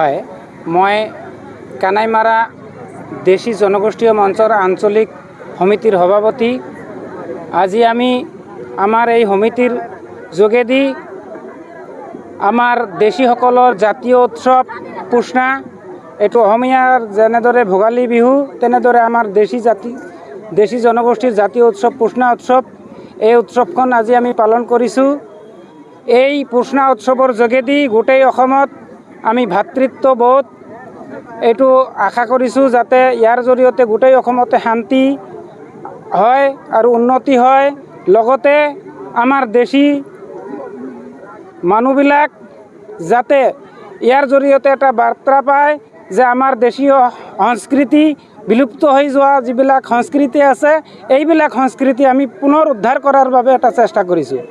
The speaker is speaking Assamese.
হয় মই কানাইমাৰা দেশী জনগোষ্ঠীয় মঞ্চৰ আঞ্চলিক সমিতিৰ সভাপতি। আজি আমি আমাৰ এই সমিতিৰ যোগেদি আমাৰ দেশীসকলৰ জাতীয় উৎসৱ পুষ্ণা, এইটো অসমীয়াৰ যেনেদৰে ভোগালী বিহু তেনেদৰে আমাৰ দেশী জনগোষ্ঠীৰ জাতীয় উৎসৱ পুষ্ণা উৎসৱ। এই উৎসৱখন আজি আমি পালন কৰিছোঁ। এই পুষ্ণা উৎসৱৰ যোগেদি গোটেই অসমত আমি ভাতৃত্ববোধ এইটো আশা কৰিছোঁ, যাতে ইয়াৰ জৰিয়তে গোটেই অসমতে শান্তি হয় আৰু উন্নতি হয়। লগতে আমাৰ দেশী মানুহবিলাক যাতে ইয়াৰ জৰিয়তে এটা বাৰ্তা পায় যে আমাৰ দেশীয় সংস্কৃতি বিলুপ্ত হৈ যোৱা যিবিলাক সংস্কৃতি আছে, এইবিলাক সংস্কৃতি আমি পুনৰ উদ্ধাৰ কৰাৰ বাবে এটা চেষ্টা কৰিছোঁ।